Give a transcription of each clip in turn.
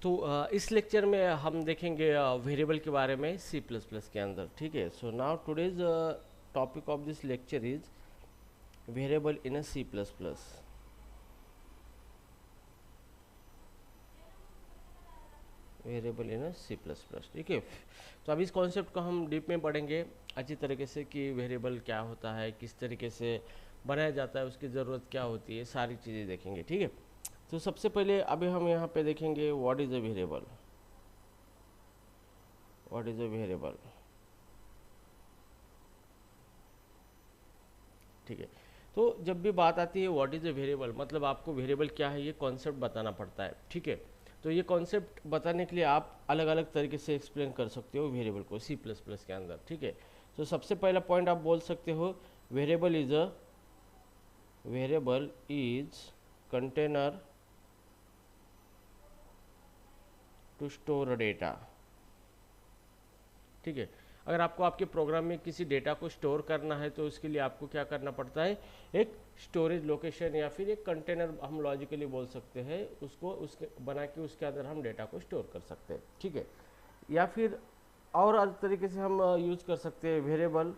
तो इस लेक्चर में हम देखेंगे वेरिएबल के बारे में सी प्लस प्लस के अंदर। ठीक है, so now today's topic of this lecture is variable in a C plus plus. Variable in a C plus plus. ठीक है, तो अब इस कॉन्सेप्ट को हम डीप में पढ़ेंगे अच्छी तरीके से कि वेरिएबल क्या होता है, किस तरीके से बनाया जाता है, उसकी ज़रूरत क्या होती है, सारी चीज़ें देखेंगे। ठीक है, तो सबसे पहले अभी हम यहाँ पे देखेंगे what is a variable. What is a variable. ठीक है, तो जब भी बात आती है व्हाट इज़ अ वेरिएबल, मतलब आपको वेरिएबल क्या है ये कॉन्सेप्ट बताना पड़ता है। ठीक है, तो ये कॉन्सेप्ट बताने के लिए आप अलग अलग तरीके से एक्सप्लेन कर सकते हो वेरिएबल को सी प्लस प्लस के अंदर। ठीक है, तो सबसे पहला पॉइंट आप बोल सकते हो variable is container to store data. ठीक है, अगर आपको आपके प्रोग्राम में किसी डेटा को स्टोर करना है तो उसके लिए आपको क्या करना पड़ता है, एक स्टोरेज लोकेशन या फिर एक कंटेनर हम लॉजिकली बोल सकते हैं, उसको उसके बना के उसके अंदर हम डेटा को स्टोर कर सकते हैं। ठीक है, या फिर और अलग तरीके से हम यूज कर सकते हैं variable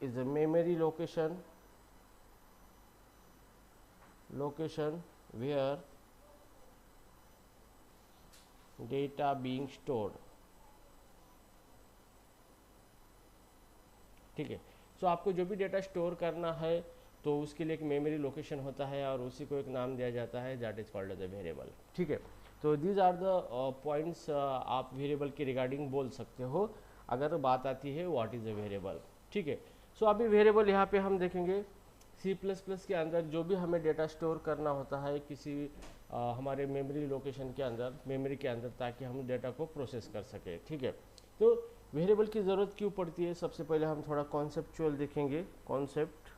is a memory location where data being stored. ठीक है, सो आपको जो भी डेटा स्टोर करना है तो उसके लिए एक मेमोरी लोकेशन होता है और उसी को एक नाम दिया जाता है, that is called as a variable. ठीक है, तो दीज आर द पॉइंट्स आप वेरिएबल के रिगार्डिंग बोल सकते हो अगर बात आती है व्हाट इज़ अ वेरिएबल। ठीक है, सो अभी वेरिएबल यहाँ पे हम देखेंगे सी प्लस प्लस के अंदर जो भी हमें डेटा स्टोर करना होता है किसी हमारे मेमोरी लोकेशन के अंदर, मेमोरी के अंदर, ताकि हम डेटा को प्रोसेस कर सके। ठीक है, तो वेरिएबल की ज़रूरत क्यों पड़ती है, सबसे पहले हम थोड़ा कॉन्सेप्चुअल देखेंगे। Concept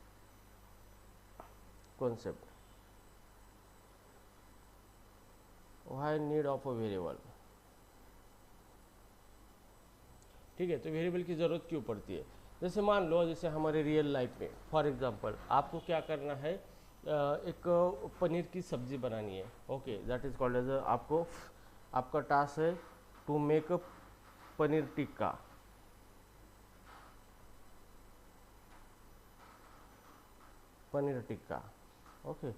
why need of a variable. ठीक है, तो वेरिएबल की ज़रूरत क्यों पड़ती है, जैसे मान लो जैसे हमारे रियल लाइफ में फॉर एग्जांपल आपको क्या करना है, एक पनीर की सब्जी बनानी है। Okay, that is called as आपका टास्क है to make a paneer tikka. Paneer tikka, okay,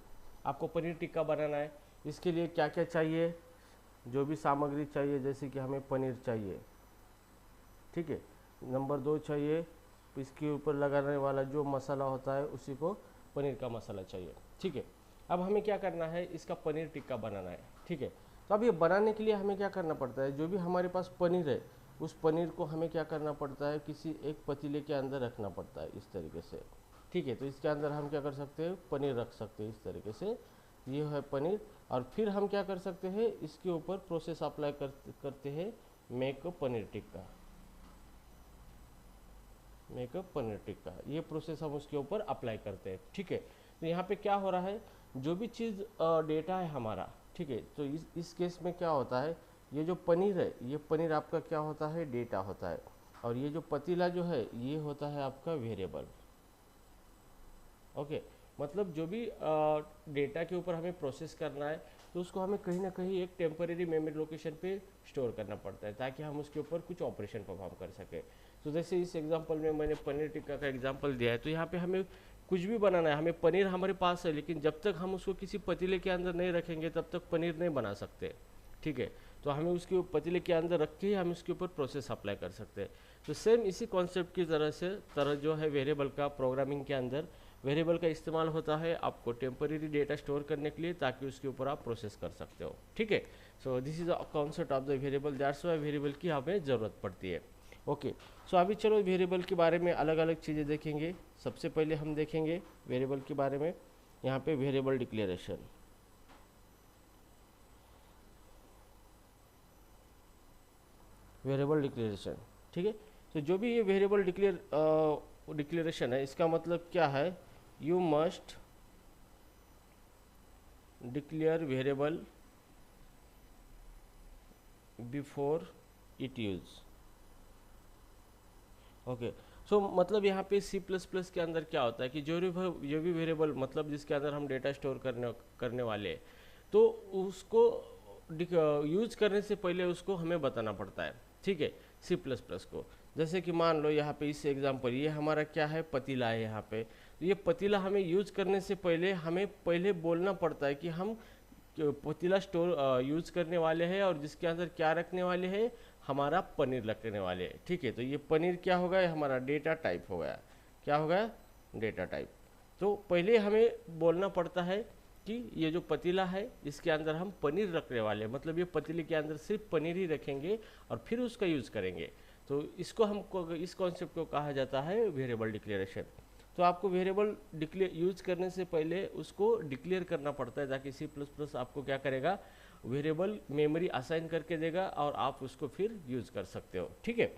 आपको पनीर टिक्का बनाना है। इसके लिए क्या क्या चाहिए, जो भी सामग्री चाहिए, जैसे कि हमें पनीर चाहिए। ठीक है, नंबर 2 चाहिए इसके ऊपर लगाने वाला जो मसाला होता है उसी को पनीर का मसाला चाहिए। ठीक है, अब हमें क्या करना है, इसका पनीर टिक्का बनाना है। ठीक है, तो अब ये बनाने के लिए हमें क्या करना पड़ता है, जो भी हमारे पास पनीर है उस पनीर को हमें क्या करना पड़ता है, किसी एक पतीले के अंदर रखना पड़ता है इस तरीके से। ठीक है, तो इसके अंदर हम क्या कर सकते हैं, पनीर रख सकते हैं इस तरीके से। ये है पनीर, और फिर हम क्या कर सकते हैं, इसके ऊपर प्रोसेस अप्लाई करते हैं मेक पनीर टिक्का। मेकअप पनीर टिक्का, ये प्रोसेस हम उसके ऊपर अप्लाई करते हैं। ठीक है, तो यहाँ पे क्या हो रहा है, जो भी चीज़ डेटा है हमारा, ठीक है, तो इस केस में क्या होता है, ये जो पनीर है ये पनीर आपका क्या होता है, डेटा होता है, और ये जो पतीला जो है ये होता है आपका वेरिएबल। ओके, मतलब जो भी डेटा के ऊपर हमें प्रोसेस करना है तो उसको हमें कहीं ना कहीं एक टेम्परेरी मेमोरी लोकेशन पे स्टोर करना पड़ता है ताकि हम उसके ऊपर कुछ ऑपरेशन परफॉर्म कर सके। तो जैसे इस एग्जांपल में मैंने पनीर टिक्का का एग्जांपल दिया है, तो यहाँ पे हमें कुछ भी बनाना है, हमें पनीर हमारे पास है लेकिन जब तक हम उसको किसी पतीले के अंदर नहीं रखेंगे तब तक पनीर नहीं बना सकते। ठीक है, तो हमें उसके पतीले के अंदर रख के ही हम उसके ऊपर प्रोसेस अप्लाई कर सकते हैं। तो सेम इसी कॉन्सेप्ट की तरह जो है वेरिएबल का प्रोग्रामिंग के अंदर वेरिएबल का इस्तेमाल होता है आपको टेम्परेरी डेटा स्टोर करने के लिए ताकि उसके ऊपर आप प्रोसेस कर सकते हो। ठीक है, so this is a concept of the variable, that's why variable की हमें ज़रूरत पड़ती है। ओके, सो अभी चलो वेरिएबल के बारे में अलग अलग चीज़ें देखेंगे। सबसे पहले हम देखेंगे वेरिएबल के बारे में, यहाँ पे वेरिएबल डिक्लेरेशन। वेरिएबल डिक्लेरेशन, ठीक है, तो जो भी ये वेरिएबल डिक्लेरेशन है इसका मतलब क्या है, you must declare variable before it use. Okay, so मतलब यहाँ पे सी प्लस प्लस के अंदर क्या होता है कि जो भी वेरिएबल मतलब जिसके अंदर हम डेटा स्टोर करने वाले हैं, तो उसको यूज करने से पहले उसको हमें बताना पड़ता है, ठीक है, सी प्लस प्लस को। जैसे कि मान लो यहाँ पे इस एग्जांपल ये हमारा क्या है, पतीला है यहाँ पे, तो ये पतीला हमें यूज करने से पहले हमें पहले बोलना पड़ता है कि हम पतीला स्टोर यूज करने वाले हैं और जिसके अंदर क्या रखने वाले हैं, हमारा पनीर रखने वाले हैं, ठीक है। तो ये पनीर क्या होगा, हमारा डेटा टाइप हो गया, क्या हो गया, डेटा टाइप। तो पहले हमें बोलना पड़ता है कि ये जो पतीला है इसके अंदर हम पनीर रखने वाले हैं, मतलब ये पतीले के अंदर सिर्फ पनीर ही रखेंगे और फिर उसका यूज़ करेंगे। तो इसको हमको, इस कॉन्सेप्ट को कहा जाता है वेरिएबल डिक्लेरेशन। तो आपको वेरिएबल डिक्लेयर यूज करने से पहले उसको डिक्लेयर करना पड़ता है, ताकि सी प्लस प्लस आपको क्या करेगा, वेरिएबल मेमोरी असाइन करके देगा और आप उसको फिर यूज कर सकते हो, ठीक है।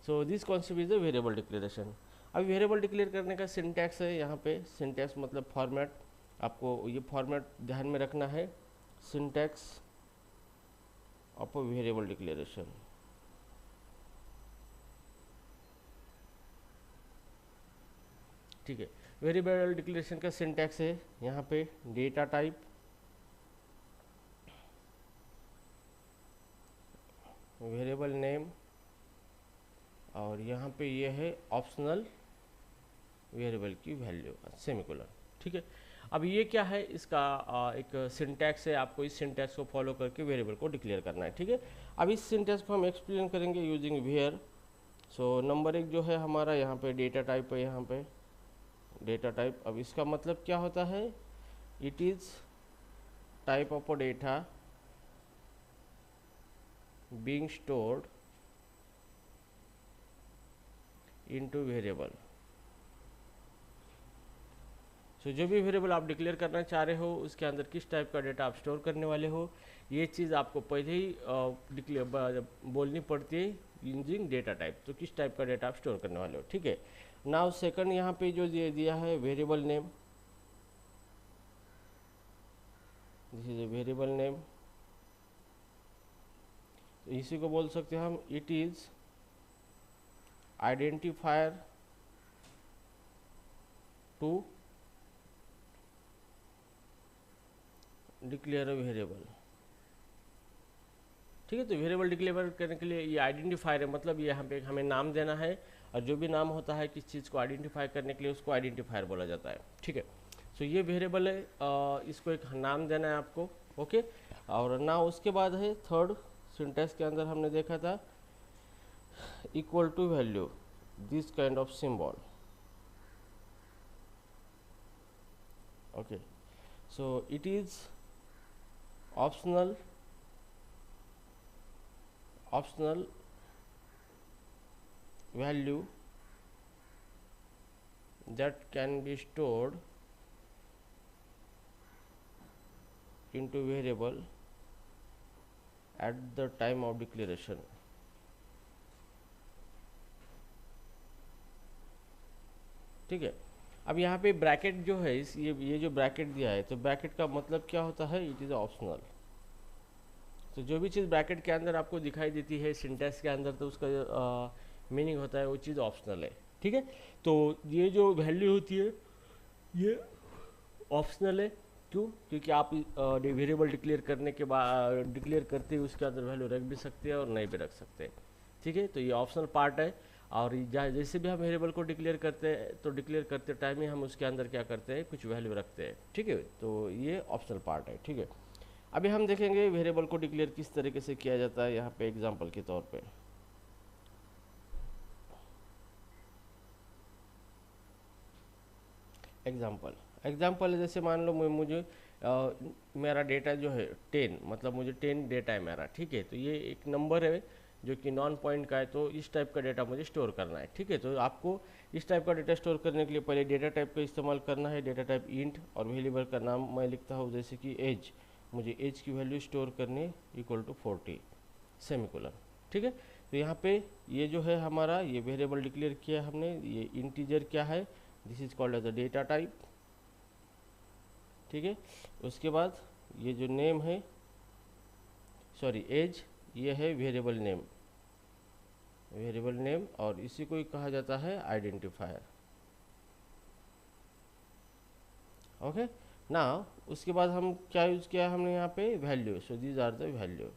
So this concept is a variable declaration. अब वेरिएबल डिक्लेयर करने का सिंटैक्स है, यहाँ पे सिंटैक्स मतलब फॉर्मेट, आपको ये फॉर्मेट ध्यान में रखना है, syntax of a variable declaration. ठीक है, वेरिएबल डिक्लेरेशन का सिंटैक्स है यहाँ पे डेटा टाइप, वेरिएबल नेम, और यहाँ पे ये है ऑप्शनल वेरिएबल की वैल्यू, सेमीकोलन, ठीक है। अब ये क्या है, इसका एक सिंटैक्स है, आपको इस सिंटैक्स को फॉलो करके वेरिएबल को डिक्लेयर करना है, ठीक है। अब इस सिंटैक्स को हम एक्सप्लेन करेंगे यूजिंग वेयर। सो नंबर एक जो है हमारा यहाँ पे डेटा टाइप है, यहाँ पे डेटा टाइप। अब इसका मतलब क्या होता है, it is type of a data being stored into variable. So जो भी वेरिएबल आप डिक्लेयर करना चाह रहे हो उसके अंदर किस टाइप का डेटा आप स्टोर करने वाले हो, ये चीज़ आपको पहले ही डिक्लेयर बोलनी पड़ती है यूजिंग डेटा टाइप। तो किस टाइप का डेटा आप स्टोर करने वाले हो, ठीक है। नाउ सेकंड यहाँ पे जो दिया है variable name, this is a variable name, इसी को बोल सकते हैं हम it is identifier to declare a variable, ठीक है। तो वेरिएबल डिक्लेयर करने के लिए ये आइडेंटिफायर है, मतलब ये यहाँ पे हमें नाम देना है, और जो भी नाम होता है किस चीज़ को आइडेंटिफाई करने के लिए उसको आइडेंटिफायर बोला जाता है, ठीक है। सो ये वेरिएबल है, इसको एक नाम देना है आपको, ओके। और ना उसके बाद है थर्ड सिंटैक्स के अंदर हमने देखा था equal to value this kind of symbol, okay. So it is optional value that can be stored into variable at the time of declaration, ठीक है। अब यहाँ पे ब्रैकेट जो है इस ये जो ब्रैकेट दिया है, तो ब्रैकेट का मतलब क्या होता है, इट इज़ ऑप्शनल। तो जो भी चीज़ ब्रैकेट के अंदर आपको दिखाई देती है सिंटैक्स के अंदर, तो उसका मीनिंग होता है वो चीज़ ऑप्शनल है, ठीक है। तो ये जो वैल्यू होती है ये ऑप्शनल है, क्यों, क्योंकि आप वेरिएबल डिक्लेयर करने के बाद डिक्लेयर करते ही उसके अंदर वैल्यू रख भी सकते हैं और नहीं भी रख सकते, ठीक है। तो ये ऑप्शनल पार्ट है, और जैसे भी हम वेरिएबल को डिक्लेयर करते हैं तो डिक्लेयर करते टाइम ही हम उसके अंदर क्या करते हैं, कुछ वैल्यू रखते हैं, ठीक है। तो ये ऑप्शनल पार्ट है, ठीक है। अभी हम देखेंगे वेरिएबल को डिक्लेयर किस तरीके से किया जाता है, यहाँ पे एग्जांपल के तौर पे। एग्जांपल जैसे मान लो मुझे मेरा डेटा जो है 10, मतलब मुझे 10 डेटा है मेरा, ठीक है। तो ये एक नंबर है जो कि नॉन पॉइंट का है, तो इस टाइप का डेटा मुझे स्टोर करना है, ठीक है। तो आपको इस टाइप का डेटा स्टोर करने के लिए पहले डेटा टाइप का इस्तेमाल करना है, डेटा टाइप इंट, और वेरिएबल का नाम मैं लिखता हूँ जैसे कि एज, मुझे एज की वैल्यू स्टोर करनी इक्वल टू 40 सेमीकोलन, ठीक है। तो यहाँ पे ये जो है हमारा ये वेरिएबल डिक्लेयर किया हमने, ये इंटीजर क्या है, this is called as a data type, ठीक है। उसके बाद ये जो नेम है, सॉरी एज, ये है वेरिएबल नेम, और इसी को ही कहा जाता है आइडेंटिफायर, ओके। ना उसके बाद हम क्या यूज़ किया है हमने यहाँ पे value, so these are the value.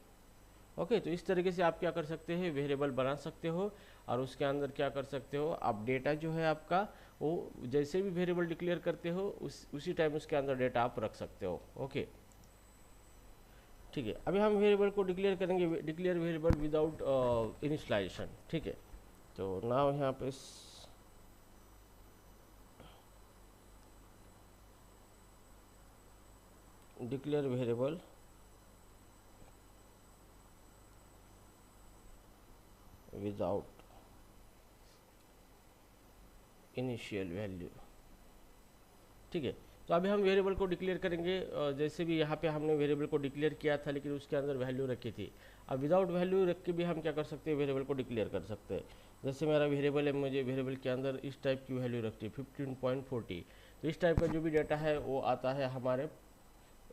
Okay, तो इस तरीके से आप क्या कर सकते हैं, वेरिएबल बना सकते हो और उसके अंदर क्या कर सकते हो, आप डेटा जो है आपका वो जैसे भी वेरिएबल डिक्लेयर करते हो उसी टाइम उसके अंदर डेटा आप रख सकते हो। ओके ठीक है, अभी हम वेरिएबल को डिक्लेयर करेंगे, डिक्लेयर वेरिएबल विदाउट इनिशियलाइजेशन। ठीक है, तो नाउ यहाँ पे declare variable without initial value. ठीक है, तो अभी हम वेरिएबल को डिक्लेयर करेंगे, जैसे भी यहाँ पे हमने वेरिएबल को डिक्लेयर किया था लेकिन उसके अंदर वैल्यू रखी थी। अब विदाउट वैल्यू रख के भी हम क्या कर सकते हैं, वेरिएबल को डिक्लेयर कर सकते हैं। जैसे मेरा वेरिएबल है, मुझे वेरिएबल के अंदर इस टाइप की वैल्यू रखती है 15.40, तो इस टाइप का जो भी डाटा है वो आता है हमारे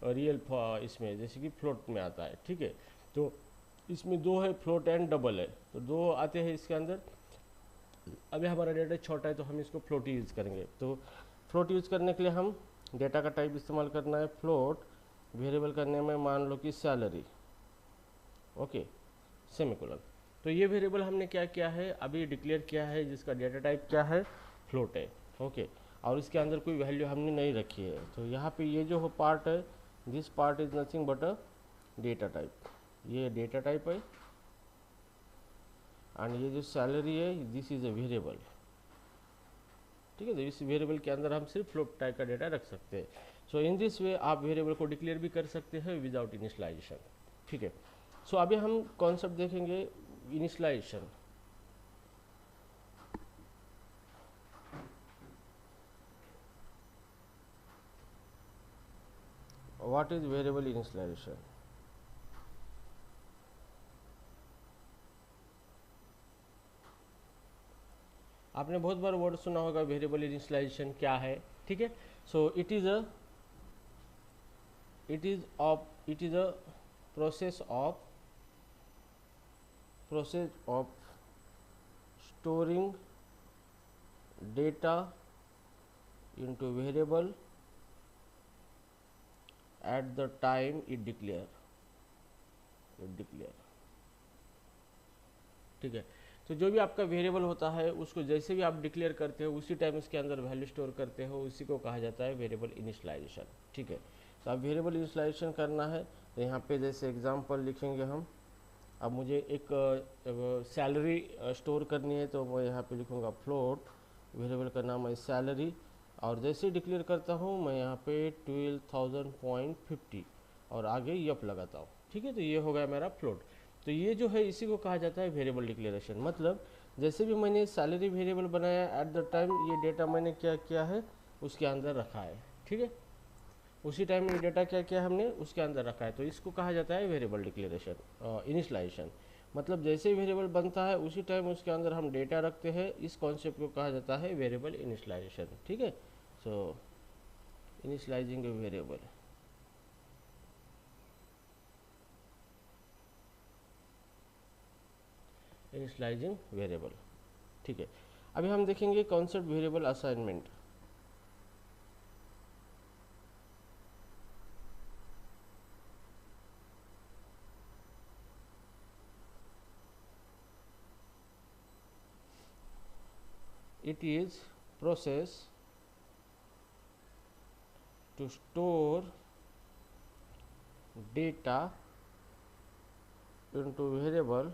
रियल इसमें, जैसे कि फ्लोट में आता है। ठीक है, तो इसमें दो है, फ्लोट एंड डबल है, तो दो आते हैं इसके अंदर। अभी हमारा डेटा छोटा है तो हम इसको फ्लोट यूज़ करेंगे। तो फ्लोट यूज़ करने के लिए हम डेटा का टाइप इस्तेमाल करना है फ्लोट, वेरिएबल करने में मान लो कि सैलरी। Okay, semicolon. तो ये वेरिएबल हमने क्या किया है, अभी डिक्लेयर किया है, जिसका डेटा टाइप क्या है, फ्लोट है। ओके, और इसके अंदर कोई वैल्यू हमने नहीं रखी है। तो यहाँ पे ये जो पार्ट है, this part is nothing but a data type, ये डेटा टाइप है। एंड ये जो सैलरी है, दिस इज अ वेरिएबल। ठीक है, तो इस वेरिएबल के अंदर हम सिर्फ फ्लोट टाइप का डेटा रख सकते हैं। सो इन दिस वे आप वेरिएबल को डिक्लेयर भी कर सकते हैं विदाउट इनिशियलाइजेशन। ठीक है, सो अभी हम कॉन्सेप्ट देखेंगे initialisation. What is variable initialisation? आपने बहुत बार वर्ड सुना होगा वेरिएबल इनिशियलाइजेशन क्या है। ठीक है, सो it is a process of storing data into variable at the time it declare। ठीक है, तो जो भी आपका वेरिएबल होता है उसको जैसे भी आप डिक्लेयर करते हो उसी टाइम उसके अंदर वैल्यू स्टोर करते हो, उसी को कहा जाता है वेरिएबल इनिशियलाइजेशन। ठीक है, तो अब वेरिएबल इनिशियलाइजेशन करना है तो यहाँ पे जैसे एग्जांपल लिखेंगे हम। अब मुझे एक सैलरी स्टोर करनी है, तो मैं यहाँ पे लिखूँगा फ्लोट, वेरिएबल का नाम है सैलरी, और जैसे ही डिक्लेयर करता हूँ मैं यहाँ पे 12,000.50 और आगे यप लगाता हूँ। ठीक है, तो ये हो गया मेरा फ्लोट। तो ये जो है इसी को कहा जाता है वेरिएबल डिक्लेरेशन। मतलब जैसे भी मैंने सैलरी वेरिएबल बनाया, एट द टाइम ये डेटा मैंने क्या किया है उसके अंदर रखा है। ठीक है, उसी टाइम में डेटा क्या किया हमने उसके अंदर रखा है, तो इसको कहा जाता है वेरिएबल डिक्लेरेशन इनिशियलाइजेशन। मतलब जैसे ही वेरिएबल बनता है उसी टाइम उसके अंदर हम डेटा रखते हैं, इस कॉन्सेप्ट को कहा जाता है वेरिएबल इनिशियलाइजेशन। ठीक है, so initializing a variable. Initializing variable. ठीक है, अभी हम देखेंगे concept variable assignment. It is process to store data into variable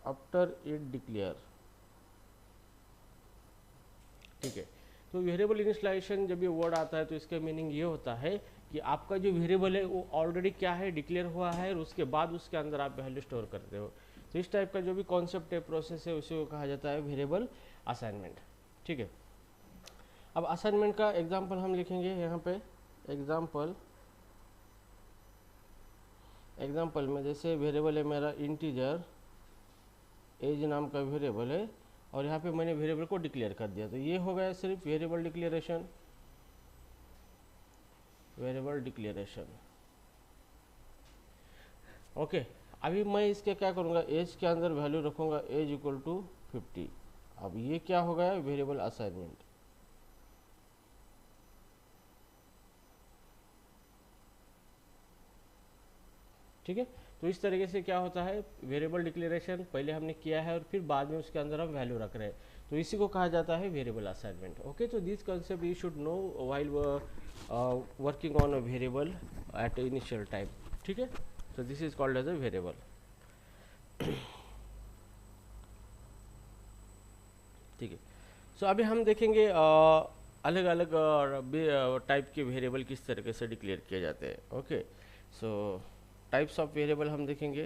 after it declare। ठीक है, तो वेरिएबल इनिशियलाइजेशन जब ये वर्ड आता है तो इसका मीनिंग ये होता है कि आपका जो वेरिएबल है वो ऑलरेडी क्या है, डिक्लेयर हुआ है, और उसके बाद उसके अंदर आप वैल्यू स्टोर करते हो। तो इस टाइप का जो भी कॉन्सेप्ट है, प्रोसेस है, उसी को कहा जाता है वेरिएबल असाइनमेंट। ठीक है, अब असाइनमेंट का एग्जांपल हम लिखेंगे यहाँ पे। एग्जांपल में जैसे वेरिएबल है मेरा इंटीजर, एज नाम का वेरिएबल है, और यहाँ पे मैंने वेरिएबल को डिक्लेयर कर दिया, तो ये हो गया सिर्फ वेरिएबल डिक्लेरेशन। ओके, अभी मैं इसके क्या करूँगा, एज के अंदर वैल्यू रखूँगा एज इक्वल टू 50। अब ये क्या हो गया, वेरिएबल असाइनमेंट। ठीक है। तो इस तरीके से क्या होता है, वेरिएबल डिक्लेरेशन पहले हमने किया है और फिर बाद में उसके अंदर हम वैल्यू रख रहे हैं, तो इसी को कहा जाता है वेरिएबल असाइनमेंट। ओके, तो this concept you should know while working on a variable at initial time. ठीक है, तो this is called as a variable. ठीक है, सो अभी हम देखेंगे अलग अलग टाइप के वेरिएबल किस तरीके से डिक्लेयर किए जाते हैं। Okay, so types of variable हम देखेंगे।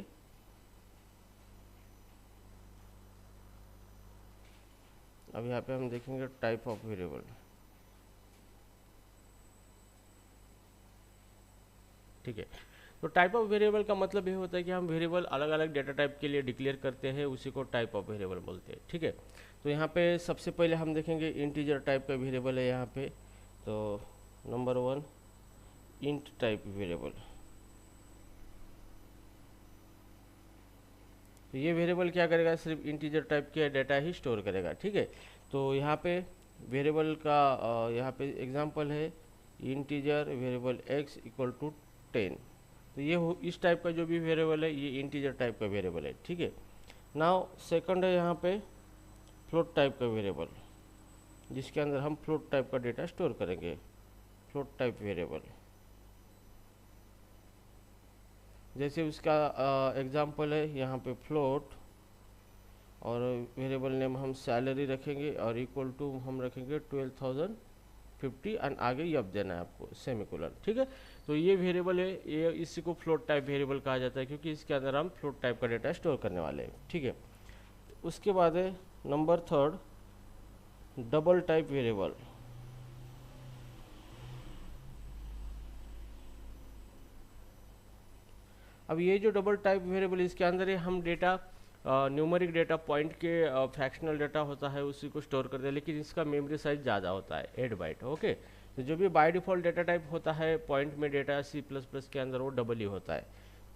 अब यहाँ पे हम देखेंगे टाइप ऑफ वेरिएबल। ठीक है, तो टाइप ऑफ वेरिएबल का मतलब ये होता है कि हम वेरिएबल अलग अलग डेटा टाइप के लिए डिक्लेयर करते हैं, उसी को टाइप ऑफ वेरिएबल बोलते हैं। ठीक है, तो यहाँ पे सबसे पहले हम देखेंगे इंटीजर टाइप का वेरिएबल है यहाँ पे। तो नंबर 1 इंट टाइप वेरिएबल। तो ये वेरिएबल क्या करेगा, सिर्फ इंटीजर टाइप के डेटा ही स्टोर करेगा। ठीक है, तो यहाँ पे वेरिएबल का यहाँ पे एग्जांपल है integer variable x equal to 10। तो ये इस टाइप का जो भी वेरिएबल है ये इंटीजर टाइप का वेरिएबल है। ठीक है, नाउ सेकंड है यहाँ पे फ्लोट टाइप का वेरिएबल, जिसके अंदर हम फ्लोट टाइप का डेटा स्टोर करेंगे, फ्लोट टाइप वेरिएबल। जैसे उसका एग्जांपल है यहाँ पे फ्लोट, और वेरिएबल नेम हम सैलरी रखेंगे और इक्वल टू हम रखेंगे 12,050 एंड आगे यब देना है आपको सेमीकोलन। ठीक है, तो ये वेरिएबल है, ये इसी को फ्लोट टाइप वेरिएबल कहा जाता है, क्योंकि इसके अंदर हम फ्लोट टाइप का डेटा स्टोर करने वाले हैं। ठीक है, उसके बाद है नंबर 3 डबल टाइप वेरिएबल। अब ये जो डबल टाइप वेरिएबल, इसके अंदर ही हम डेटा न्यूमरिक डेटा पॉइंट के फ्रैक्शनल डेटा होता है उसी को स्टोर करते हैं, लेकिन इसका मेमोरी साइज ज़्यादा होता है 8 बाइट। ओके, तो जो भी बाय डिफ़ॉल्ट डेटा टाइप होता है पॉइंट में डेटा C++ के अंदर वो डबल ही होता है।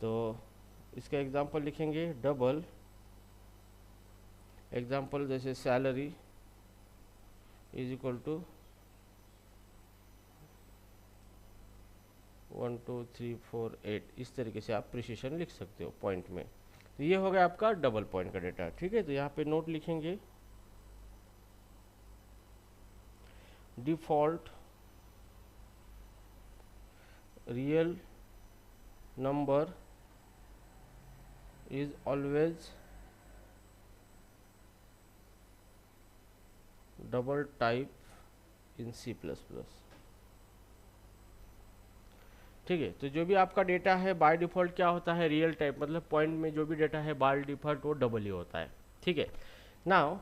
तो इसका एग्जांपल लिखेंगे डबल, एग्जांपल जैसे सैलरी इज इक्वल टू 1 2 3 4 8, इस तरीके से आप प्रिसिशन लिख सकते हो पॉइंट में। तो ये हो गया आपका डबल पॉइंट का डेटा। ठीक है, तो यहाँ पे नोट लिखेंगे default real number is always double type in C++। ठीक है, तो जो भी आपका डेटा है बाय डिफ़ॉल्ट क्या होता है, रियल टाइप, मतलब पॉइंट में जो भी डेटा है बाय डिफ़ॉल्ट वो डबल ही होता है। ठीक है, नाउ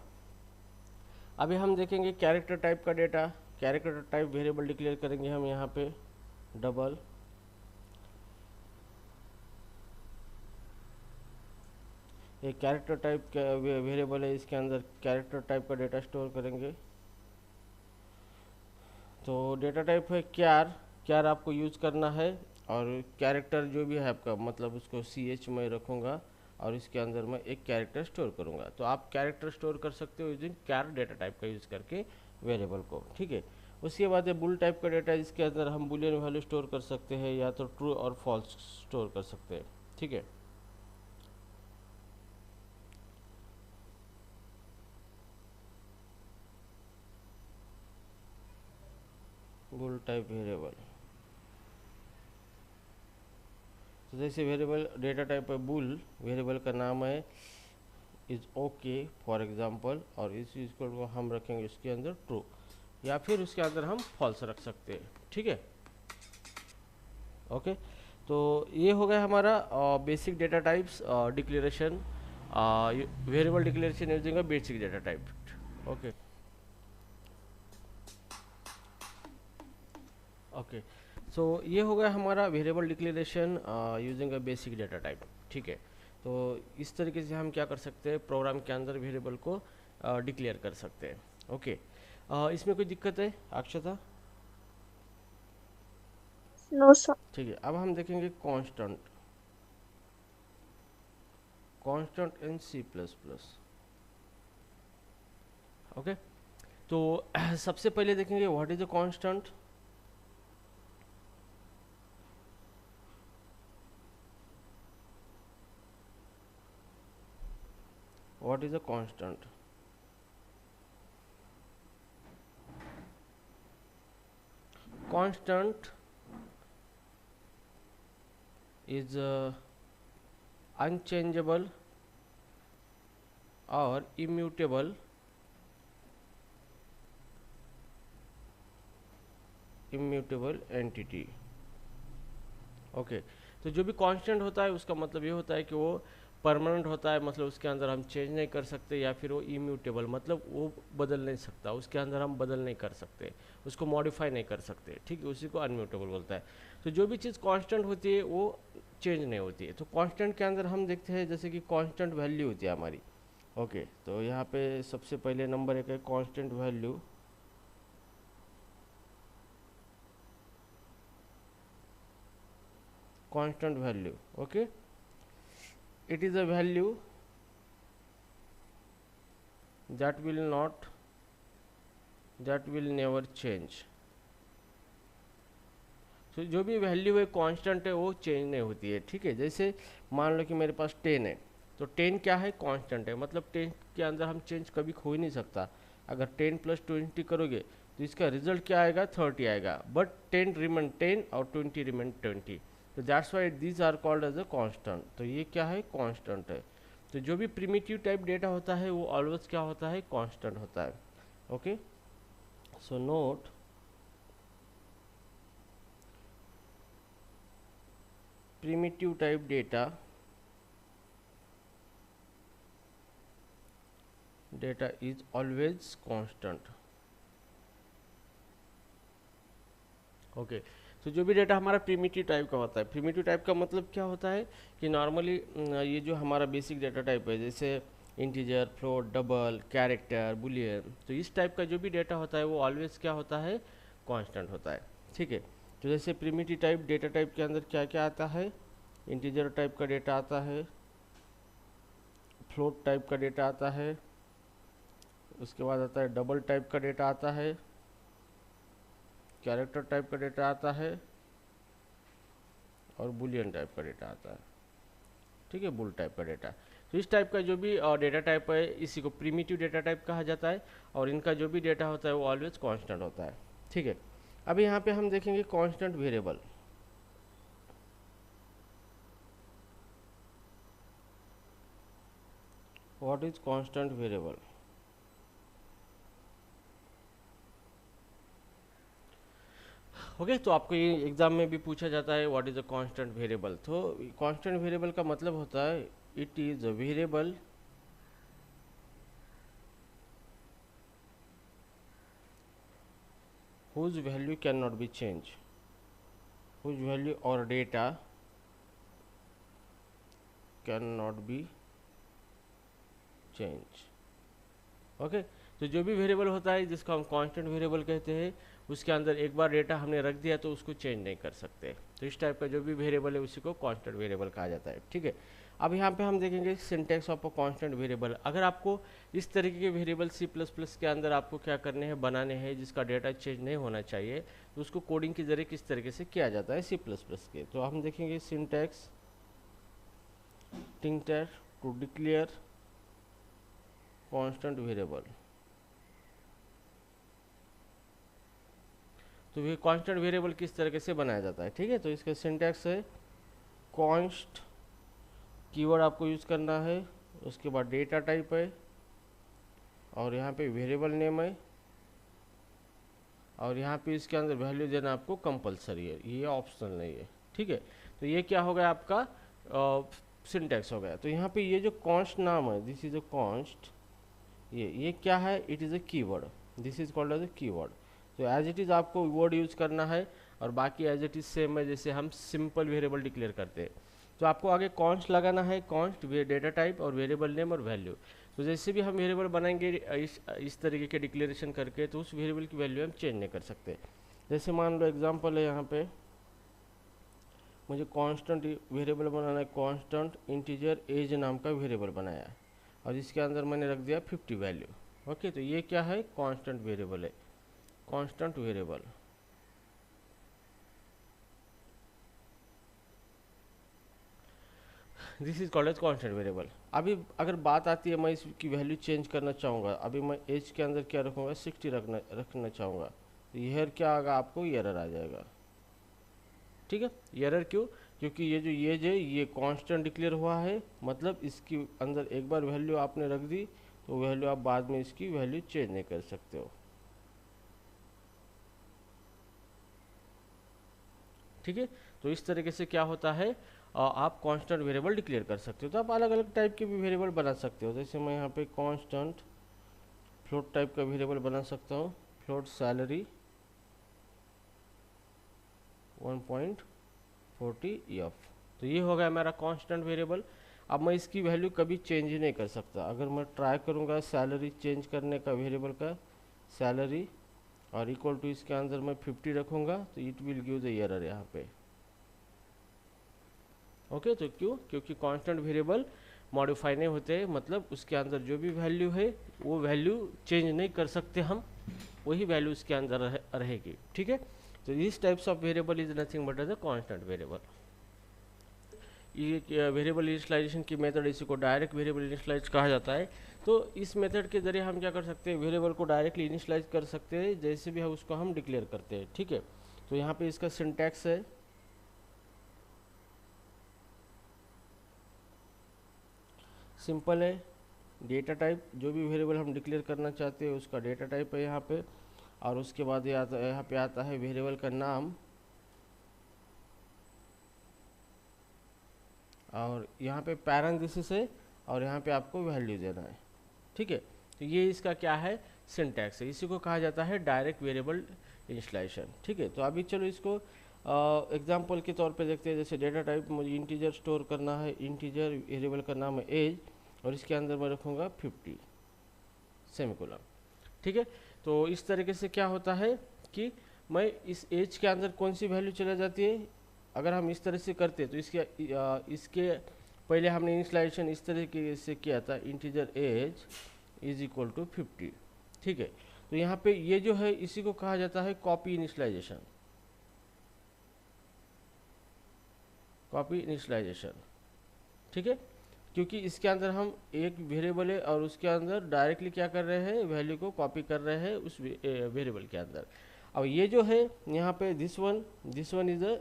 अभी हम देखेंगे कैरेक्टर टाइप का data. Character type variable declare करेंगे हम यहाँ पे डबल, ये कैरेक्टर टाइप वेरिएबल है, इसके अंदर कैरेक्टर टाइप का डेटा स्टोर करेंगे। तो डेटा टाइप है क्यार, क्यार आपको यूज करना है, और कैरेक्टर जो भी है आपका मतलब उसको CH में रखूँगा और इसके अंदर मैं एक कैरेक्टर स्टोर करूँगा। तो आप कैरेक्टर स्टोर कर सकते हो यूजिंग क्यार डेटा टाइप का यूज़ करके वेरिएबल को। ठीक है, उसके बाद है बुल टाइप का डेटा, जिसके अंदर हम बुलियन वैल्यू स्टोर कर सकते हैं, या तो ट्रू और फॉल्स स्टोर कर सकते हैं। ठीक है, बुल टाइप वेरिएबल। तो जैसे वेरिएबल डेटा टाइप है बुल, वेरिएबल का नाम है इज ओके फॉर एग्जांपल, और इस चीज़ को हम रखेंगे उसके अंदर ट्रू, या फिर उसके अंदर हम फॉल्स रख सकते हैं। ठीक है, ओके, तो ये हो गया हमारा basic data types declaration, variable declaration using a basic data type. Okay okay, so ये हो गया हमारा variable declaration using a basic data type. ठीक है, तो इस तरीके से हम क्या कर सकते हैं, प्रोग्राम के अंदर वेरिएबल को डिक्लेयर कर सकते हैं। ओके, इसमें कोई दिक्कत है अक्षता? No sir. ठीक है, अब हम देखेंगे constant, constant in C++। Okay, तो सबसे पहले देखेंगे what is a constant. What is a constant? Constant is unchangeable or immutable entity. Okay, तो जो भी कांस्टेंट होता है उसका मतलब ये होता है कि वो परमानेंट होता है, मतलब उसके अंदर हम चेंज नहीं कर सकते, या फिर वो इम्यूटेबल मतलब वो बदल नहीं सकता, उसके अंदर हम बदल नहीं कर सकते, उसको मॉडिफाई नहीं कर सकते, ठीक है, उसी को अनम्यूटेबल बोलता है। तो जो भी चीज़ कांस्टेंट होती है वो चेंज नहीं होती है। तो कांस्टेंट के अंदर हम देखते हैं जैसे कि कांस्टेंट वैल्यू होती है हमारी। ओके, तो यहाँ पे सबसे पहले नंबर एक है constant value. Constant value, okay, it is a value that will never change। तो जो भी वैल्यू है कांस्टेंट है वो चेंज नहीं होती है, ठीक है। जैसे मान लो कि मेरे पास 10 है, तो 10 क्या है? कांस्टेंट है, मतलब 10 के अंदर हम चेंज कभी हो ही नहीं सकता। अगर 10 + 20 करोगे तो इसका रिजल्ट क्या आएगा? 30 आएगा, बट 10 रिमेन 10 और 20 रिमेन 20। तो that's why these are called as a constant. तो ये क्या है? कांस्टेंट है। तो जो भी प्रिमिटिव टाइप डेटा होता है वो ऑलवेज क्या होता है? कांस्टेंट होता है। Okay, so note primitive type data is always constant। Okay, तो जो भी डेटा हमारा प्रिमिटिव टाइप का होता है, प्रिमिटिव टाइप का मतलब क्या होता है कि नॉर्मली ये जो हमारा बेसिक डेटा टाइप है, जैसे integer, float, double, character, Boolean, तो इस टाइप का जो भी डेटा होता है वो ऑलवेज क्या होता है? कांस्टेंट होता है, ठीक है। तो जैसे प्रिमिटिव टाइप डेटा टाइप के अंदर क्या क्या आता है? इंटीजर टाइप का डेटा आता है, फ्लोट टाइप का डेटा आता है, उसके बाद आता है डबल टाइप का डेटा आता है, कैरेक्टर टाइप का डेटा आता है, और बुलियन टाइप का डेटा आता है, ठीक है, बुल टाइप का डेटा। तो इस टाइप का जो भी डेटा टाइप है इसी को प्रिमिटिव डेटा टाइप कहा जाता है, और इनका जो भी डेटा होता है वो ऑलवेज कांस्टेंट होता है, ठीक है। अब यहाँ पे हम देखेंगे constant variable. What is constant variable? Okay, तो आपको ये एग्जाम में भी पूछा जाता है what is a constant variable. तो कांस्टेंट वेरिएबल का मतलब होता है it is a variable whose value cannot be changed, whose value or data cannot be changed। Okay, तो जो भी वेरिएबल होता है जिसको हम कांस्टेंट वेरिएबल कहते हैं, उसके अंदर एक बार डेटा हमने रख दिया तो उसको चेंज नहीं कर सकते। तो इस टाइप का जो भी वेरिएबल है उसी को कांस्टेंट वेरिएबल कहा जाता है, ठीक है। अब यहाँ पे हम देखेंगे syntax of a constant variable. अगर आपको इस तरीके के वेरिएबल C++ के अंदर आपको क्या करने हैं? बनाने हैं, जिसका डेटा चेंज नहीं होना चाहिए, तो उसको कोडिंग के जरिए किस तरीके से किया जाता है C++ के। तो हम देखेंगे सिंटैक्स टिंटर टू डिक्लेयर कांस्टेंट वेरिएबल। तो ये कांस्टेंट वेरिएबल किस तरीके से बनाया जाता है, ठीक है। तो इसका सिंटैक्स है कॉन्स्ट, कीवर्ड आपको यूज़ करना है, उसके बाद डेटा टाइप है, और यहाँ पे वेरिएबल नेम है, और यहाँ पे इसके अंदर वैल्यू देना आपको कंपलसरी है, ये ऑप्शनल नहीं है, ठीक है। तो ये क्या हो गया? आपका सिंटैक्स हो गया। तो यहाँ पे ये जो कॉन्स्ट नाम है, दिस इज अ कॉन्स्ट, ये क्या है? It is a keyword, this is called as a keyword. तो एज इट इज़ आपको वर्ड यूज़ करना है, और बाकी एज इट इज़ सेम है जैसे हम सिंपल वेरिएबल डिक्लेयर करते हैं। तो आपको आगे कॉन्स्ट लगाना है, कॉन्स्ट डेटा टाइप और वेरिएबल नेम और वैल्यू। तो जैसे भी हम वेरिएबल बनाएंगे इस तरीके के डिक्लेरेशन करके, तो उस वेरिएबल की वैल्यू हम चेंज नहीं कर सकते। जैसे मान लो एग्जांपल है, यहाँ पे मुझे कांस्टेंट वेरिएबल बनाना है, कांस्टेंट इंटीजर एज नाम का वेरिएबल बनाया है, और इसके अंदर मैंने रख दिया 50 वैल्यू। ओके, तो ये क्या है? कांस्टेंट वेरिएबल है, constant variable. This is called as constant variable. अभी अगर बात आती है मैं इसकी वैल्यू चेंज करना चाहूँगा, अभी मैं एज के अंदर क्या रखूँगा 60 रखना चाहूँगा, तो यह क्या आएगा, आपको एरर आ जाएगा। ठीक है, एरर क्यों? क्योंकि ये जो एज है ये कांस्टेंट डिक्लेयर हुआ है, मतलब इसकी अंदर एक बार वैल्यू आपने रख दी तो वैल्यू आप बाद में इसकी वैल्यू चेंज नहीं कर सकते हो। ठीक है, तो इस तरीके से क्या होता है, आप कांस्टेंट वेरिएबल डिक्लेयर कर सकते हो। तो आप अलग अलग टाइप के भी वेरिएबल बना सकते हो, जैसे मैं यहाँ पे कांस्टेंट फ्लोट टाइप का वेरिएबल बना सकता हूँ, फ्लोट सैलरी 1.40 EF। तो ये हो गया मेरा कांस्टेंट वेरिएबल। अब मैं इसकी वैल्यू कभी चेंज ही नहीं कर सकता। अगर मैं ट्राई करूँगा सैलरी चेंज करने का वेरिएबल का, सैलरी और इक्वल टू इसके अंदर मैं 50 रखूँगा, तो it will give the error यहाँ पे। ओके, तो क्यों? क्योंकि कांस्टेंट वेरिएबल मॉडिफाई नहीं होते हैं, मतलब उसके अंदर जो भी वैल्यू है वो वैल्यू चेंज नहीं कर सकते हम, वही वैल्यू उसके अंदर रहेगी। ठीक है, तो इस types of variable is nothing but as a constant variable. ये वेरिएबल इनिशियलाइजेशन की मेथड, इसी को डायरेक्ट वेरिएबल इनिशियलाइज कहा जाता है। तो इस मेथड के जरिए हम क्या कर सकते हैं, वेरिएबल को डायरेक्टली इनिशियलाइज कर सकते हैं, जैसे भी है उसको हम डिक्लेयर करते हैं। ठीक है, तो यहाँ पे इसका सिंटैक्स है, सिंपल है, डेटा टाइप, जो भी वेरिएबल हम डिक्लेयर करना चाहते हैं उसका डेटा टाइप है यहाँ पे, और उसके बाद यहाँ पे आता है वेरिएबल का नाम, और यहाँ पे पैरेंथेसिस है, और यहाँ पे आपको वैल्यू देना है। ठीक है, तो ये इसका क्या है, सिंटैक्स है, इसी को कहा जाता है डायरेक्ट वेरिएबल इनिशियलाइजेशन। ठीक है, तो अभी चलो इसको एग्जांपल के तौर पे देखते हैं। जैसे डेटा टाइप मुझे इंटीजर स्टोर करना है, इंटीजर वेरिएबल का नाम है एज, और इसके अंदर मैं रखूँगा 50 सेमीकोलन। ठीक है, तो इस तरीके से क्या होता है कि मैं इस एज के अंदर कौन सी वैल्यू चला जाती है, अगर हम इस तरह से करते तो इसके पहले हमने इनिशियलाइजेशन इस तरीके से किया था, integer age is equal to 50। ठीक है, तो यहाँ पे ये जो है इसी को कहा जाता है कॉपी इनिशियलाइजेशन, कॉपी इनिशियलाइजेशन। ठीक है, क्योंकि इसके अंदर हम एक वेरिएबल है और उसके अंदर डायरेक्टली क्या कर रहे हैं, वैल्यू को कॉपी कर रहे हैं उस वेरिएबल के अंदर। अब ये जो है यहाँ पे this one is a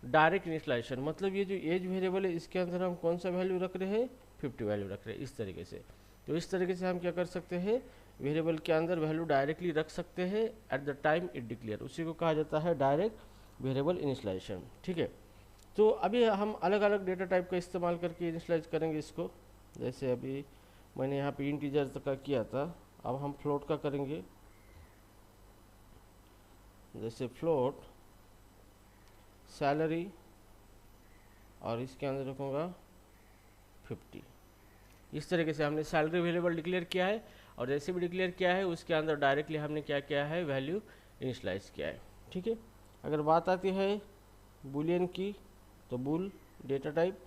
direct initialisation, मतलब ये जो एज वेरिएबल है इसके अंदर हम कौन सा वैल्यू रख रहे हैं, 50 वैल्यू रख रहे हैं, इस तरीके से। तो इस तरीके से हम क्या कर सकते हैं, वेरिएबल के अंदर वैल्यू डायरेक्टली रख सकते हैं at the time it declare, उसी को कहा जाता है डायरेक्ट वेरिएबल इनिशियलाइजेशन। ठीक है, तो अभी हम अलग अलग डेटा टाइप का इस्तेमाल करके इनिशियलाइज करेंगे इसको। जैसे अभी मैंने यहाँ पे इंटीजर का किया था, अब हम फ्लोट का करेंगे। जैसे फ्लोट सैलरी, और इसके अंदर रखूँगा 50। इस तरीके से हमने सैलरी वेरिएबल डिक्लेयर किया है, और जैसे भी डिक्लेयर किया है उसके अंदर डायरेक्टली हमने क्या किया है, वैल्यू इनिशियलाइज किया है। ठीक है, अगर बात आती है बुलियन की, तो बुल डेटा टाइप,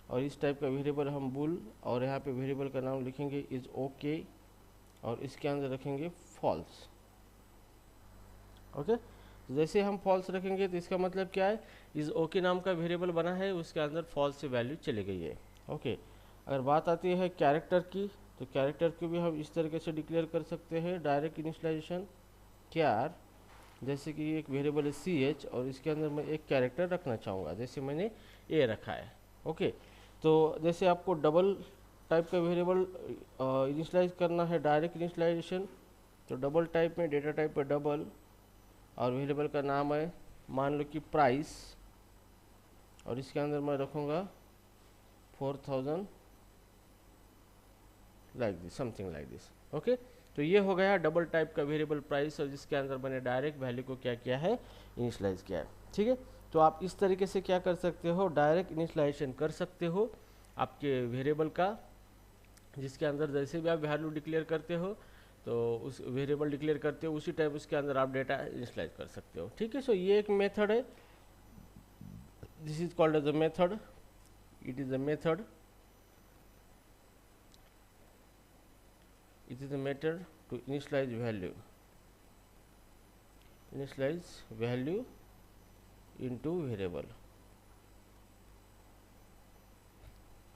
और इस टाइप का वेरिएबल हम बुल, और यहाँ पे वेरिएबल का नाम लिखेंगे इज ओके, और इसके अंदर रखेंगे फॉल्स। ओके, तो जैसे हम फॉल्स रखेंगे तो इसका मतलब क्या है, इज ओके नाम का वेरिएबल बना है, उसके अंदर फॉल्स से वैल्यू चली गई है। ओके, अगर बात आती है कैरेक्टर की, तो कैरेक्टर को भी हम इस तरीके से डिक्लेयर कर सकते हैं डायरेक्ट इनिशियलाइजेशन, कैर, जैसे कि एक वेरिएबल है CH, और इसके अंदर मैं एक कैरेक्टर रखना चाहूँगा, जैसे मैंने A रखा है। ओके, तो जैसे आपको डबल टाइप का वेरिएबल इनिशियलाइज करना है डायरेक्ट इनिशियलाइजेशन, तो डबल टाइप में डेटा टाइप पर डबल, और वेरिएबल का नाम है मान लो कि प्राइस, और इसके अंदर मैं रखूँगा 4000 like this, something like this. Okay, तो ये हो गया डबल टाइप का वेरिएबल प्राइस, और जिसके अंदर मैंने डायरेक्ट वैल्यू को क्या किया है, इनिशियलाइज किया है। ठीक है, तो आप इस तरीके से क्या कर सकते हो, डायरेक्ट इनिशियलाइजेशन कर सकते हो आपके वेरिएबल का, जिसके अंदर जैसे भी आप वैल्यू डिक्लेयर करते हो तो उस वेरिएबल डिक्लेयर करते हो उसी टाइप उसके अंदर आप डेटा इनिशियलाइज कर सकते हो। ठीक है, सो ये एक मेथड है, this is called as a method, it is a method, it is a method to initialize value into variable।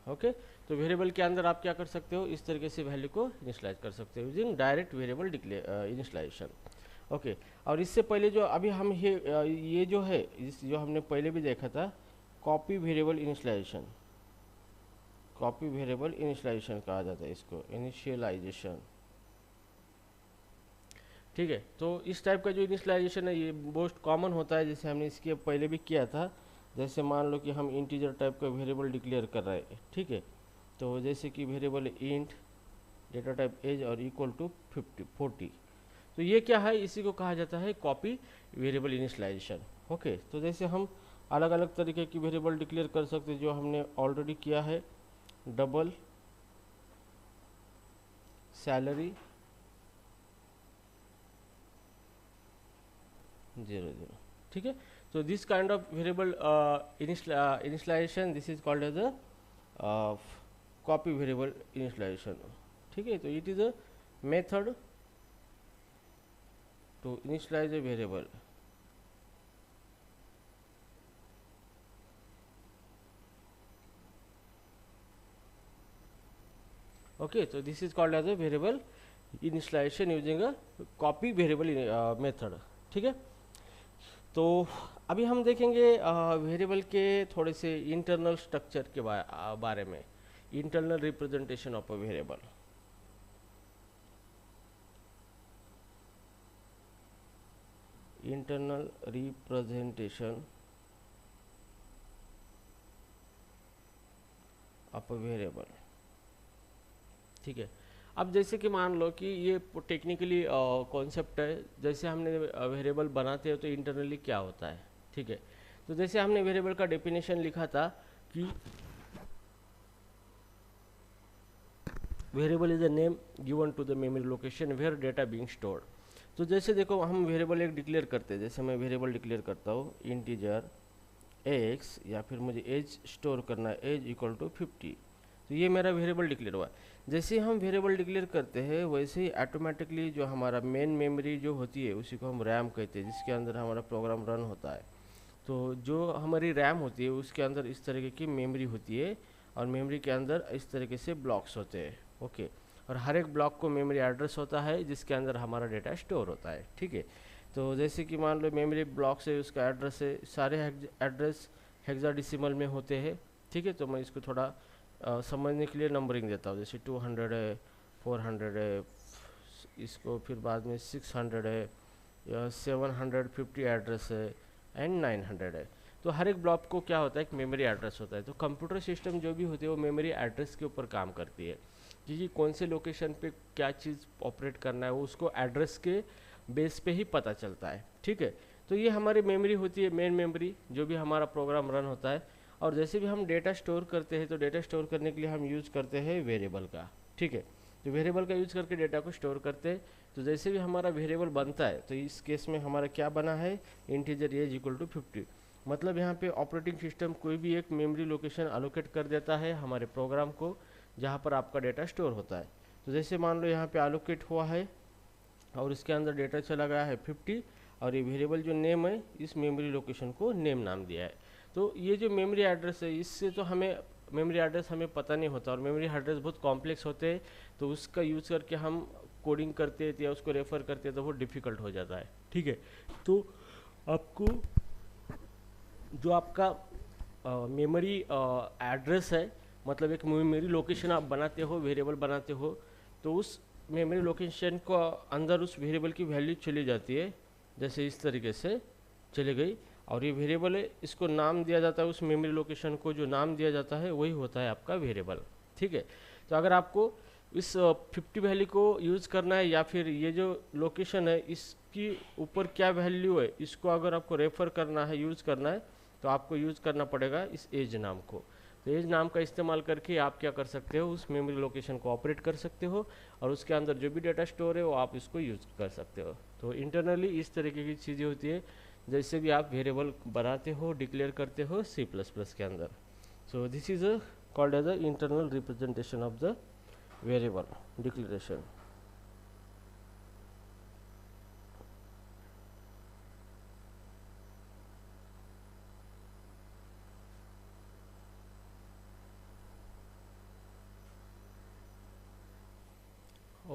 Okay. तो वेरिएबल के अंदर आप क्या कर सकते हो, इस तरीके से वैल्यू को इनिशियलाइज कर सकते हो using direct variable initialisation. Okay. और इससे पहले जो अभी हम ये जो है जो हमने पहले भी देखा था, copy variable initialisation, copy variable initialisation कहा जाता है इसको, इनिशियलाइजेशन। ठीक है, तो इस टाइप का जो इनिशियलाइजेशन है ये मोस्ट कॉमन होता है, जैसे हमने इसके पहले भी किया था। जैसे मान लो कि हम इंटीजर टाइप का वेरिएबल डिक्लेयर कर रहे हैं, ठीक है, तो जैसे कि variable int data type age और इक्वल टू 40, तो ये क्या है, इसी को कहा जाता है कॉपी वेरिएबल इनिशियलाइजेशन। ओके, तो जैसे हम अलग अलग तरीके की वेरिएबल डिक्लेयर कर सकते हैं जो हमने ऑलरेडी किया है, डबल सैलरी 00, ठीक है। तो this kind of variable initialisation, this is called as a copy variable initialisation, ठीक है। तो इट is a method to initialize a variable. Okay, so this is called as a variable initialization using a copy variable method, ठीक है। तो अभी हम देखेंगे वेरिएबल के थोड़े से इंटरनल स्ट्रक्चर के बारे में, internal representation of a variable. Internal representation of a variable, ठीक है। अब जैसे कि मान लो कि ये टेक्निकली कॉन्सेप्ट है, जैसे हमने वेरिएबल बनाते हैं तो इंटरनली क्या होता है, ठीक है। तो जैसे हमने वेरिएबल का डेफिनेशन लिखा था कि variable is a name given to the memory location where data being stored. तो जैसे देखो हम वेरिएबल एक डिक्लेयर करते हैं, जैसे मैं वेरिएबल डिक्लेयर करता हूँ इंटीजर एक्स, या फिर मुझे एज स्टोर करना है, एज इक्वल टू 50, तो ये मेरा वेरिएबल डिक्लेयर हुआ। जैसे हम वेरिएबल डिक्लेयर करते हैं वैसे ही ऑटोमेटिकली जो हमारा मेन मेमोरी जो होती है उसी को हम रैम कहते हैं, जिसके अंदर हमारा प्रोग्राम रन होता है। तो जो हमारी रैम होती है उसके अंदर इस तरीके की मेमोरी होती है, और मेमोरी के अंदर इस तरीके से ब्लॉक्स होते हैं, ओके। और हर एक ब्लॉक को मेमोरी एड्रेस होता है जिसके अंदर हमारा डेटा स्टोर होता है, ठीक है। तो जैसे कि मान लो मेमोरी ब्लॉक से उसका एड्रेस है, सारे एड्रेस हेक्साडेसिमल में होते हैं, ठीक है। तो मैं इसको थोड़ा समझने के लिए नंबरिंग देता हूँ, जैसे 200 है, 400 है, इसको फिर बाद में 600 है, या 750 एड्रेस है, एंड 900 है। तो हर एक ब्लॉक को क्या होता है, एक मेमोरी एड्रेस होता है। तो कंप्यूटर सिस्टम जो भी होती है वो मेमोरी एड्रेस के ऊपर काम करती है, क्योंकि कौन से लोकेशन पे क्या चीज़ ऑपरेट करना है वो उसको एड्रेस के बेस पे ही पता चलता है, ठीक है। तो ये हमारी मेमोरी होती है, मेन मेमोरी, जो भी हमारा प्रोग्राम रन होता है। और जैसे भी हम डेटा स्टोर करते हैं तो डेटा स्टोर करने के लिए हम यूज़ करते हैं वेरिएबल का, ठीक है। तो वेरिएबल का यूज़ करके डेटा को स्टोर करते हैं। तो जैसे भी हमारा वेरिएबल बनता है तो इस केस में हमारा क्या बना है, इंटीजर एज इक्वल टू 50, मतलब यहाँ पे ऑपरेटिंग सिस्टम कोई भी एक मेमोरी लोकेशन अलोकेट कर देता है हमारे प्रोग्राम को, जहाँ पर आपका डेटा स्टोर होता है। तो जैसे मान लो यहाँ पे अलोकेट हुआ है और इसके अंदर डेटा चला गया है 50, और ये वेरिएबल जो नेम है इस मेमोरी लोकेशन को नेम नाम दिया है। तो ये जो मेमोरी एड्रेस है इससे तो हमें मेमोरी एड्रेस हमें पता नहीं होता, और मेमोरी एड्रेस बहुत कॉम्प्लेक्स होते हैं, तो उसका यूज़ करके हम कोडिंग करते हैं या उसको रेफ़र करते हैं तो वो डिफ़िकल्ट हो जाता है, ठीक है। तो आपको जो आपका मेमोरी एड्रेस है, मतलब एक मेमोरी लोकेशन आप बनाते हो, वेरिएबल बनाते हो, तो उस मेमोरी लोकेशन को अंदर उस वेरिएबल की वैल्यू चली जाती है, जैसे इस तरीके से चली गई, और ये वेरिएबल है, इसको नाम दिया जाता है, उस मेमोरी लोकेशन को जो नाम दिया जाता है वही होता है आपका वेरिएबल, ठीक है। तो अगर आपको इस 50 वैल्यू को यूज़ करना है, या फिर ये जो लोकेशन है इसकी ऊपर क्या वैल्यू है इसको अगर आपको रेफ़र करना है, यूज़ करना है, तो आपको यूज़ करना पड़ेगा इस एज नाम को। तो एज नाम का इस्तेमाल करके आप क्या कर सकते हो, उस मेमोरी लोकेशन को ऑपरेट कर सकते हो, और उसके अंदर जो भी डेटा स्टोर है वो आप इसको यूज़ कर सकते हो। तो इंटरनली इस तरीके की चीज़ें होती है, जैसे भी आप वेरिएबल बनाते हो, डिक्लेयर करते हो C++ के अंदर। So this is called as a internal representation of the variable declaration.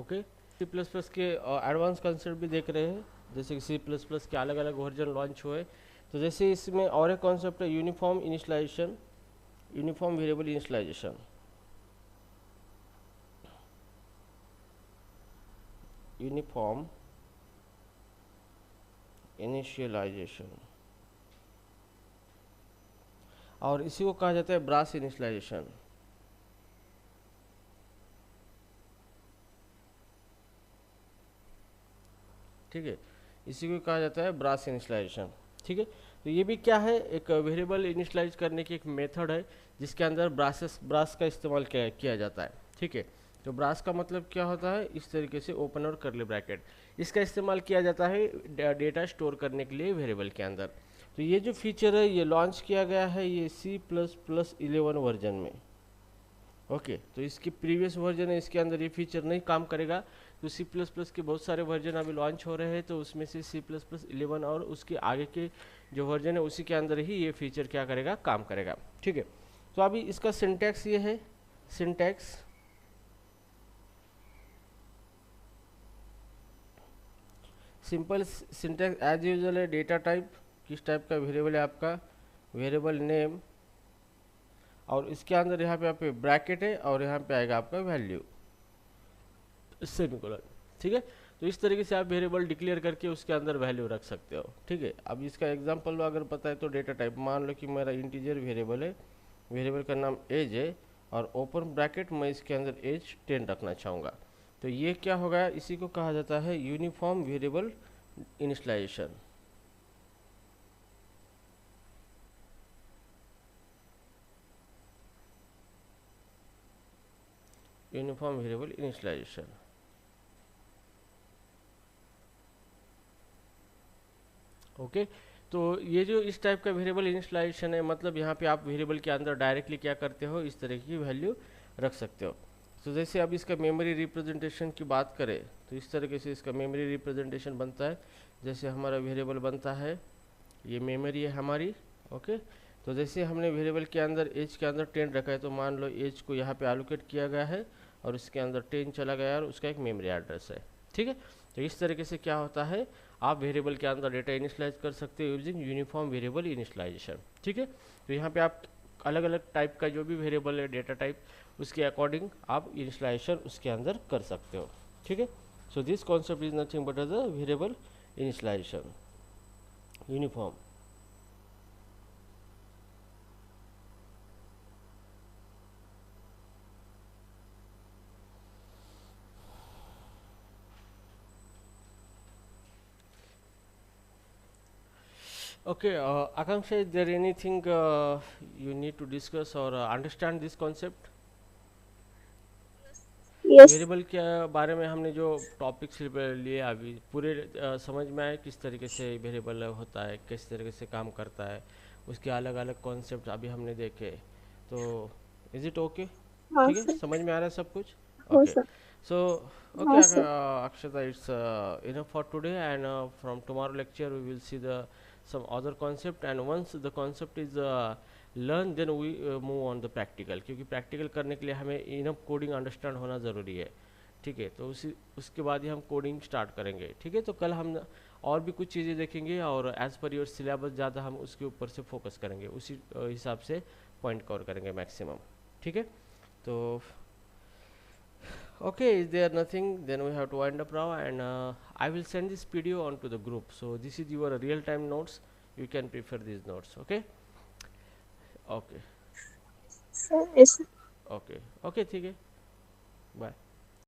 Okay, C plus plus के एडवांस कंसेप्ट भी देख रहे हैं, जैसे कि सी प्लस प्लस के अलग अलग वर्जन लॉन्च हुए। तो जैसे इसमें और एक कॉन्सेप्ट है uniform initialisation, uniform variable initialisation, uniform initialisation, और इसी को कहा जाता है ब्रास इनिशियलाइजेशन। ठीक है, इसी को कहा जाता है ब्रास इनिशियलाइजेशन। ठीक है, तो ये भी क्या है, एक वेरिएबल इनिशियलाइज करने की एक मेथड है जिसके अंदर ब्रास का इस्तेमाल किया जाता है। ठीक है, तो ब्रास का मतलब क्या होता है, इस तरीके से ओपन और करली ब्रैकेट, इसका इस्तेमाल किया जाता है डेटा स्टोर करने के लिए वेरिएबल के अंदर। तो ये जो फीचर है ये लॉन्च किया गया है ये C++11 वर्जन में। ओके, तो इसकी प्रीवियस वर्जन है इसके अंदर ये फीचर नहीं काम करेगा। तो सी प्लस प्लस के बहुत सारे वर्जन अभी लॉन्च हो रहे हैं, तो उसमें से C++11 और उसके आगे के जो वर्जन है उसी के अंदर ही ये फीचर क्या करेगा, काम करेगा। ठीक है, तो अभी इसका सिंटैक्स ये है, syntax simple syntax as usual है, डेटा टाइप, किस टाइप का वेरिएबल है आपका, वेरिएबल नेम, और इसके अंदर यहाँ पे आपके ब्रैकेट है और यहाँ पे आएगा आपका वैल्यू, सेमीकोलन। ठीक है, तो इस तरीके से आप वेरिएबल डिक्लेयर करके उसके अंदर वैल्यू रख सकते हो। ठीक है, अब इसका एग्जांपल अगर पता है तो डेटा टाइप मान लो कि मेरा इंटीजर वेरिएबल है, वेरिएबल का नाम एज है, और ओपन ब्रैकेट मैं इसके अंदर एज 10 रखना चाहूँगा। तो ये क्या होगा, इसी को कहा जाता है uniform variable initialisation. Uniform variable initialisation. Okay, तो ये जो इस टाइप का वेरिएबल इनिशियलाइजेशन है, मतलब यहाँ पे आप वेरिएबल के अंदर डायरेक्टली क्या करते हो, इस तरह की वैल्यू रख सकते हो। तो जैसे अब इसका मेमोरी रिप्रेजेंटेशन की बात करें तो इस तरीके से इसका मेमोरी रिप्रेजेंटेशन बनता है। जैसे हमारा वेरिएबल बनता है, ये मेमोरी है हमारी। ओके, तो जैसे हमने वेरिएबल के अंदर एज के अंदर 10 रखा है, तो मान लो एज को यहाँ पे एलोकेट किया गया है और इसके अंदर 10 चला गया और उसका एक मेमोरी एड्रेस है। ठीक है, तो इस तरीके से क्या होता है, आप वेरिएबल के अंदर डेटा इनिशियलाइज कर सकते हो यूजिंग यूनिफॉर्म वेरिएबल इनिशियलाइजेशन। ठीक है, तो यहाँ पे आप अलग अलग टाइप का जो भी वेरिएबल है डेटा टाइप, उसके अकॉर्डिंग आप इनिशियलाइजेशन उसके अंदर कर सकते हो। ठीक है, so this concept is nothing but as a variable initialisation uniform. Okay, Akanksha, is there anything you need to discuss or understand this concept? Yes. Variable के बारे में हमने जो टॉपिक्स लिए अभी पूरे समझ में आए, किस तरीके से वेरिएबल होता है, किस तरीके से काम करता है, उसके अलग अलग कॉन्सेप्ट अभी हमने देखे। तो इज इट ओके? हाँ ठीक है, सर। समझ में आ रहा है सब कुछ? हो ओके, सर। so okay हाँ sir. Akshata, it's enough for today, and from tomorrow lecture we will see the some other concept, and once the concept is learned then we move on the practical, क्योंकि practical करने के लिए हमें enough coding understand होना ज़रूरी है। ठीक है, तो उसके बाद ही हम कोडिंग स्टार्ट करेंगे। ठीक है, तो कल हम और भी कुछ चीज़ें देखेंगे और एज़ पर योर सिलेबस ज़्यादा हम उसके ऊपर से फोकस करेंगे, उसी हिसाब से पॉइंट कवर करेंगे मैक्सिमम। ठीक है, तो okay, is there nothing, then we have to wind up now, and I will send this video onto the group, so this is your real time notes, you can prefer these notes. Okay, okay, sir, okay, okay, ठीक है, bye.